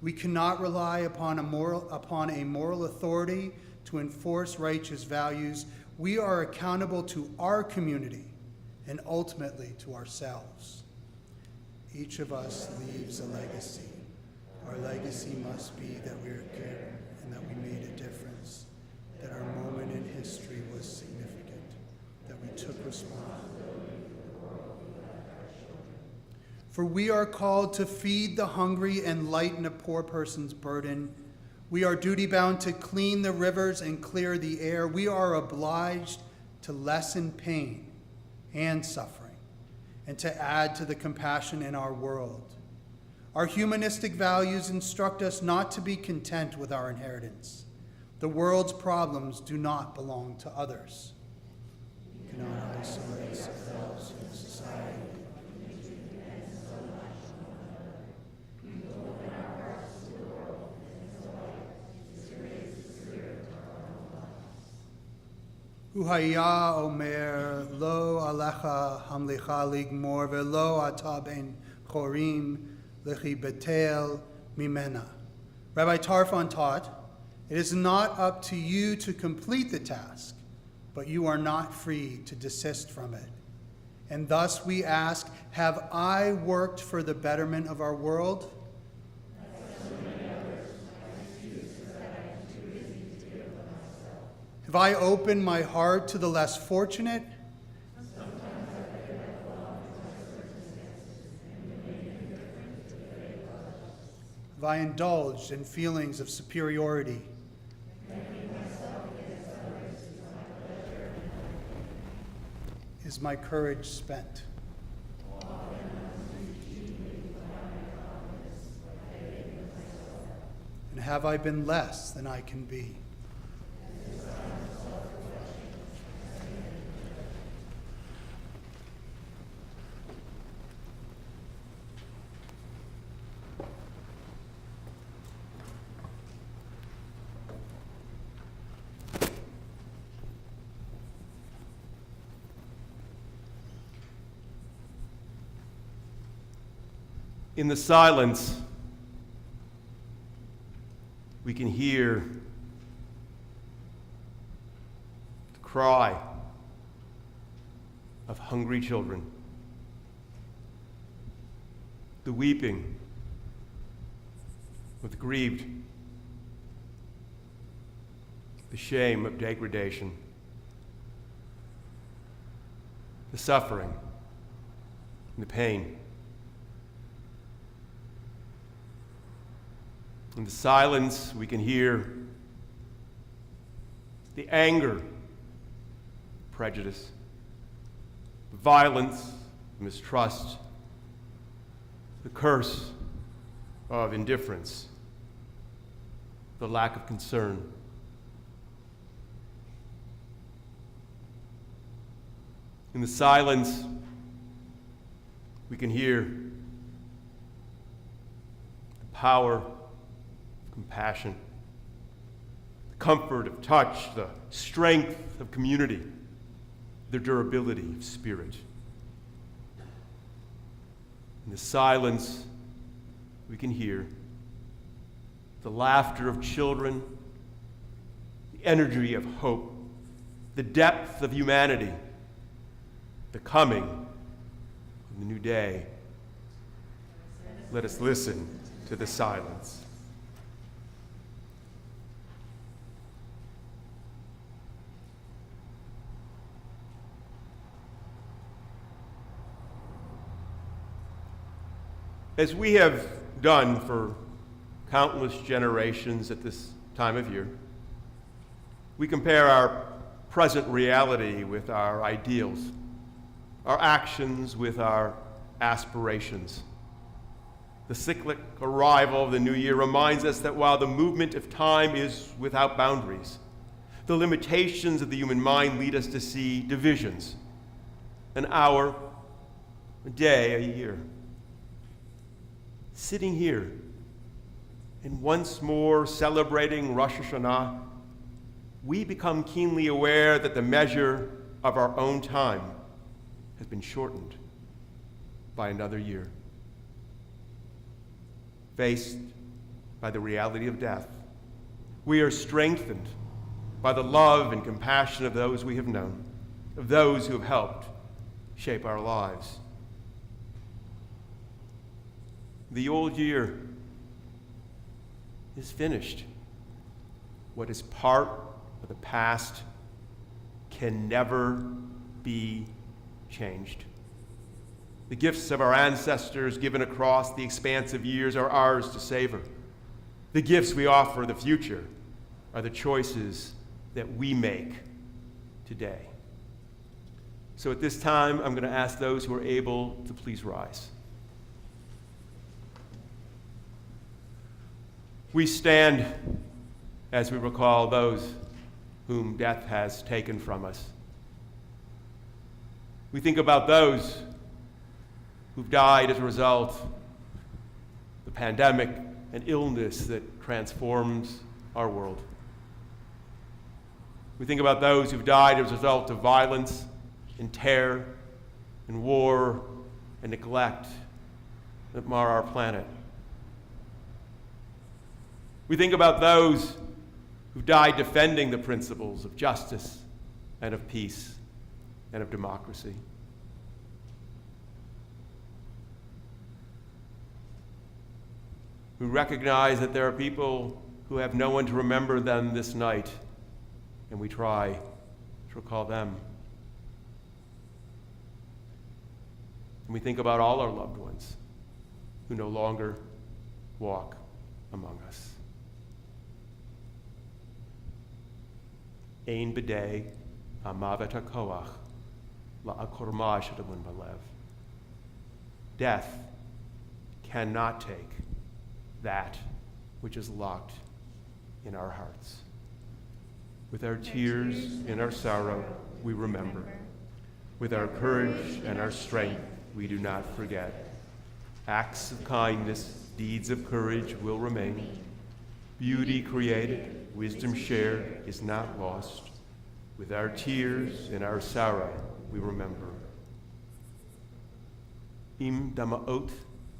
We cannot rely upon a moral authority to enforce righteous values. We are accountable to our community and ultimately to ourselves. Each of us leaves a legacy. Our legacy must be that we are good and that we made a difference, that our moment in history was significant, that we took responsibility. For we are called to feed the hungry and lighten a poor person's burden. We are duty-bound to clean the rivers and clear the air. We are obliged to lessen pain and suffering and to add to the compassion in our world. Our humanistic values instruct us not to be content with our inheritance. The world's problems do not belong to others. We cannot isolate ourselves from society. Uhaya omer lo alecha hamlicha ligmor velo ata ben chorim lechi betel mimena. Rabbi Tarfon taught, it is not up to you to complete the task, but you are not free to desist from it. And thus we ask, have I worked for the betterment of our world? Have I opened my heart to the less fortunate? Have I indulged in feelings of superiority? Is my courage spent? And have I been less than I can be? In the silence, we can hear the cry of hungry children, the weeping of the grieved, the shame of degradation, the suffering and the pain. In the silence, we can hear the anger, prejudice, violence, mistrust, the curse of indifference, the lack of concern. In the silence, we can hear the power compassion, the comfort of touch, the strength of community, the durability of spirit. In the silence, we can hear the laughter of children, the energy of hope, the depth of humanity, the coming of the new day. Let us listen to the silence. As we have done for countless generations at this time of year, we compare our present reality with our ideals, our actions with our aspirations. The cyclic arrival of the new year reminds us that while the movement of time is without boundaries, the limitations of the human mind lead us to see divisions, an hour, a day, a year. Sitting here and once more celebrating Rosh Hashanah, we become keenly aware that the measure of our own time has been shortened by another year. Faced by the reality of death. We are strengthened by the love and compassion of those we have known, of those who have helped shape our lives. The old year is finished. What is part of the past can never be changed. The gifts of our ancestors given across the expanse of years are ours to savor. The gifts we offer the future are the choices that we make today. So at this time, I'm going to ask those who are able to please rise. We stand as we recall those whom death has taken from us. We think about those who've died as a result of the pandemic and illness that transforms our world. We think about those who've died as a result of violence and terror and war and neglect that mar our planet. We think about those who died defending the principles of justice and of peace and of democracy. We recognize that there are people who have no one to remember them this night, and we try to recall them. And we think about all our loved ones who no longer walk among us. Ein b'dei ha'mavet ha'koach la'akorma shadamun b'lev. Death cannot take that which is locked in our hearts. With our tears and our sorrow, we remember. With our courage and our strength, we do not forget. Acts of kindness, deeds of courage will remain. Beauty created, wisdom shared is not lost. With our tears and our sorrow, we remember. Im dama'ot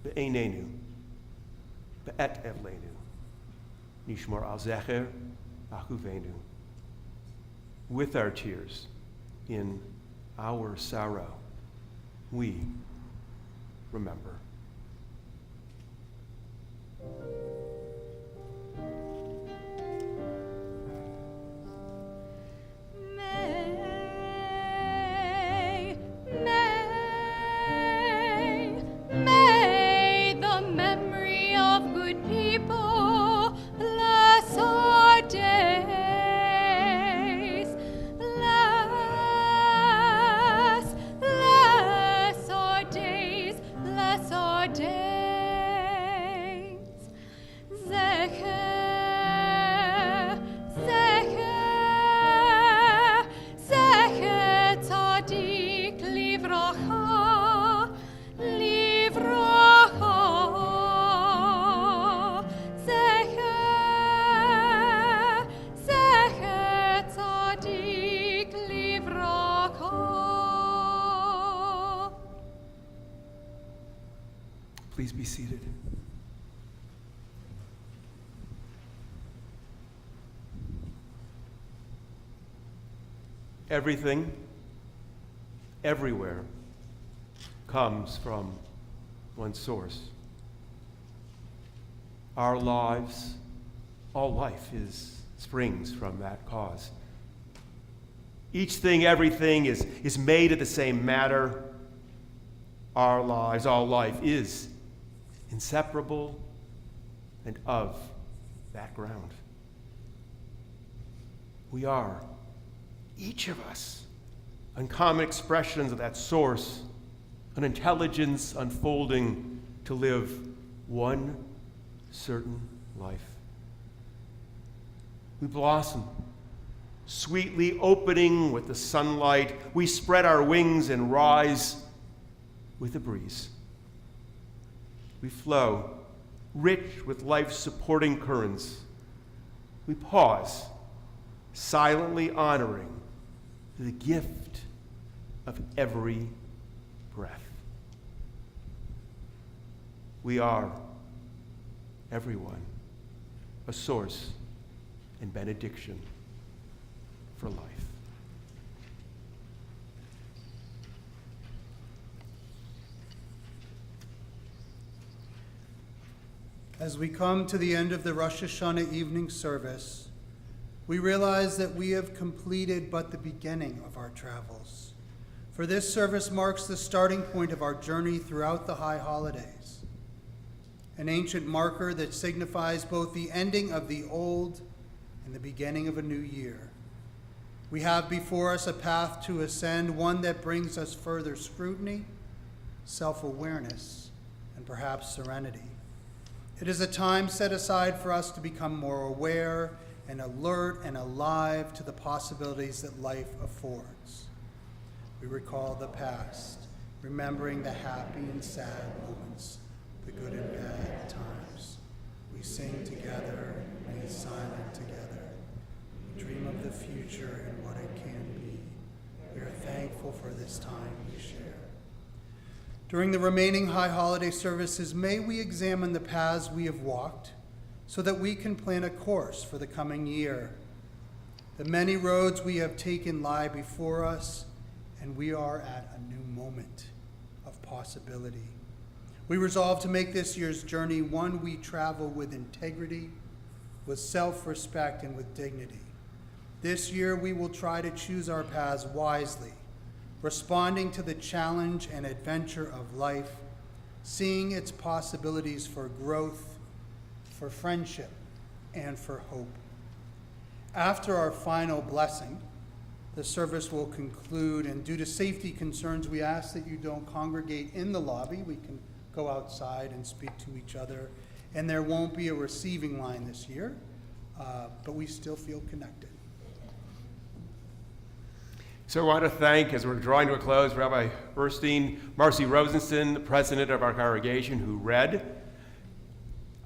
be'einenu, be'et evlenu, nishmor al zecher achuvenu. With our tears, in our sorrow, we remember. May the memory of good people bless our days. Bless our days, bless our days. Zecher, Zecher, Zecher tzadik livracha, livracha. Zecher, Zecher tzadik livracha. Please be seated. Everything, everywhere, comes from one source. Our lives, all life springs from that cause. Each thing, everything is made of the same matter. Our lives, all life is inseparable and of that ground. We are, each of us, uncommon expressions of that source, an intelligence unfolding to live one certain life. We blossom, sweetly opening with the sunlight. We spread our wings and rise with the breeze. We flow, rich with life's supporting currents. We pause, silently honoring the gift of every breath. We are everyone a source and benediction for life. As we come to the end of the Rosh Hashanah evening service, we realize that we have completed but the beginning of our travels. For this service marks the starting point of our journey throughout the high holidays, an ancient marker that signifies both the ending of the old and the beginning of a new year. We have before us a path to ascend, one that brings us further scrutiny, self-awareness, and perhaps serenity. It is a time set aside for us to become more aware and alert and alive to the possibilities that life affords. We recall the past, remembering the happy and sad moments, the good and bad times. We sing together, be silent together. We dream of the future and what it can be. We are thankful for this time we share. During the remaining high holiday services, may we examine the paths we have walked so that we can plan a course for the coming year. The many roads we have taken lie before us, and we are at a new moment of possibility. We resolve to make this year's journey one we travel with integrity, with self-respect, and with dignity. This year, we will try to choose our paths wisely, responding to the challenge and adventure of life, seeing its possibilities for growth, for friendship, and for hope. After our final blessing, the service will conclude, and due to safety concerns, we ask that you don't congregate in the lobby. We can go outside and speak to each other, and there won't be a receiving line this year, but we still feel connected. So I want to thank, as we're drawing to a close, Rabbi Burstein, Marcy Rosenson, the president of our congregation, who read.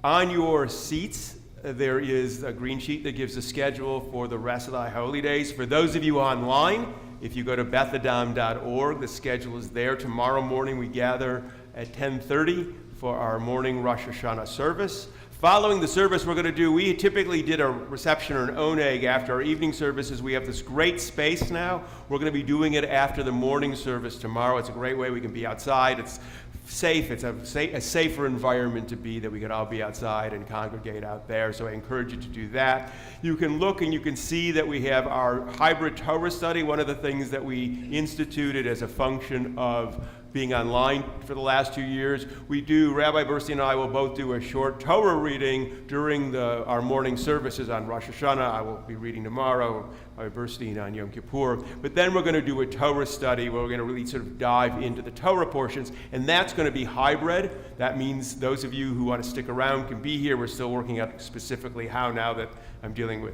On your seats, there is a green sheet that gives a schedule for the rest of the Holy Days. For those of you online, if you go to bethadam.org, the schedule is there. Tomorrow morning we gather at 10:30 for our morning Rosh Hashanah service. Following the service, we typically did a reception or an oneg after our evening services. We have this great space now. We're going to be doing it after the morning service tomorrow. It's a great way we can be outside. It's safe. It's a safer environment to be, that we could all be outside and congregate out there. So I encourage you to do that. You can look and you can see that we have our hybrid Torah study, one of the things that we instituted as a function of being online for the last 2 years. Rabbi Burstein and I will both do a short Torah reading during our morning services on Rosh Hashanah. I will be reading tomorrow, Rabbi Burstein on Yom Kippur. But then we're going to do a Torah study where we're going to really sort of dive into the Torah portions, and that's going to be hybrid. That means those of you who want to stick around can be here. We're still working out specifically how, now that I'm dealing with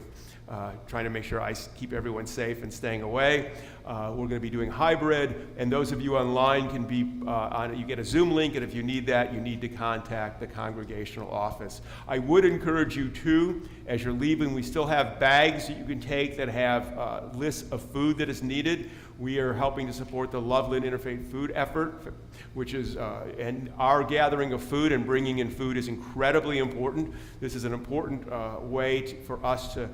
trying to make sure I keep everyone safe and staying away. We're going to be doing hybrid, and those of you online can be you get a Zoom link, and if you need that, you need to contact the congregational office. I would encourage you too, as you're leaving, we still have bags that you can take that have lists of food that is needed. We are helping to support the Loveland Interfaith Food Effort, which is, and our gathering of food and bringing in food is incredibly important. This is an important way for us to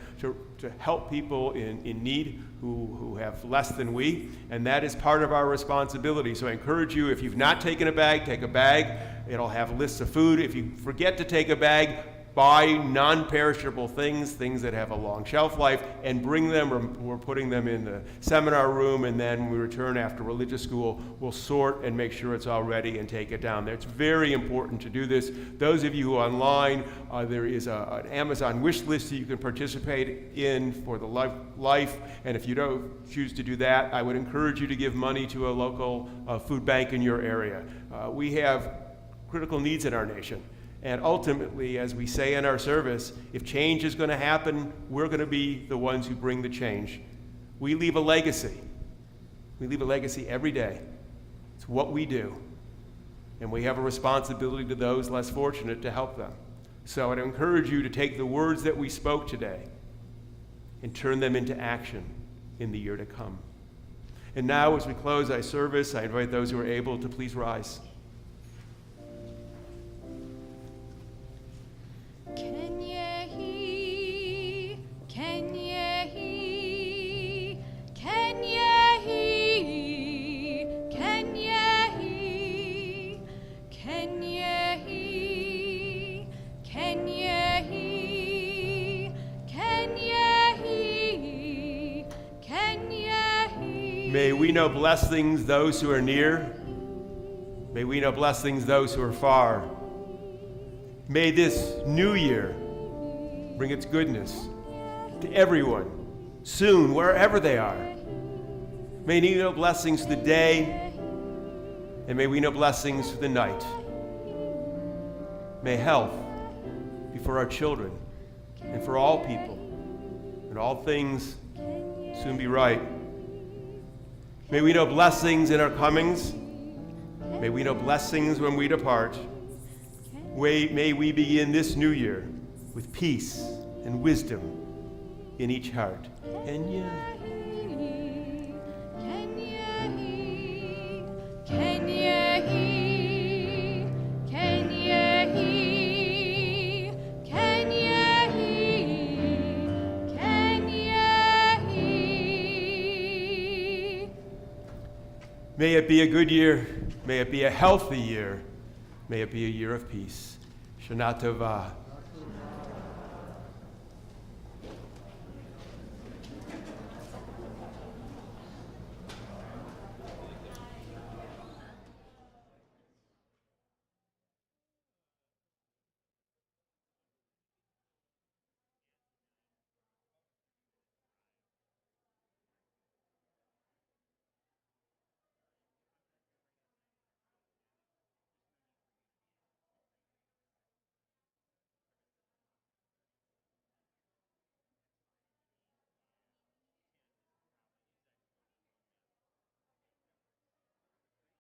help people in need who have less than we, and that is part of our responsibility. So I encourage you, if you've not taken a bag, take a bag. It'll have lists of food. If you forget to take a bag, buy non-perishable things that have a long shelf life, and bring them. We're putting them in the seminar room, and then when we return after religious school, we'll sort and make sure it's all ready and take it down there. It's very important to do this. Those of you who are online, there is an Amazon wish list that you can participate in for the life, and if you don't choose to do that, I would encourage you to give money to a local food bank in your area. We have critical needs in our nation. And ultimately, as we say in our service, if change is going to happen, we're going to be the ones who bring the change. We leave a legacy. We leave a legacy every day. It's what we do. And we have a responsibility to those less fortunate to help them. So I'd encourage you to take the words that we spoke today and turn them into action in the year to come. And now, as we close our service, I invite those who are able to please rise. Ken Yehi May we know blessings those who are near. May we know blessings those who are far. May this new year bring its goodness to everyone, soon, wherever they are. May we know blessings for the day, and may we know blessings for the night. May health be for our children and for all people, and all things soon be right. May we know blessings in our comings. May we know blessings when we depart. May we begin this new year with peace and wisdom in each heart. Kenya. May it be a good year. May it be a healthy year. May it be a year of peace. Shana Tova.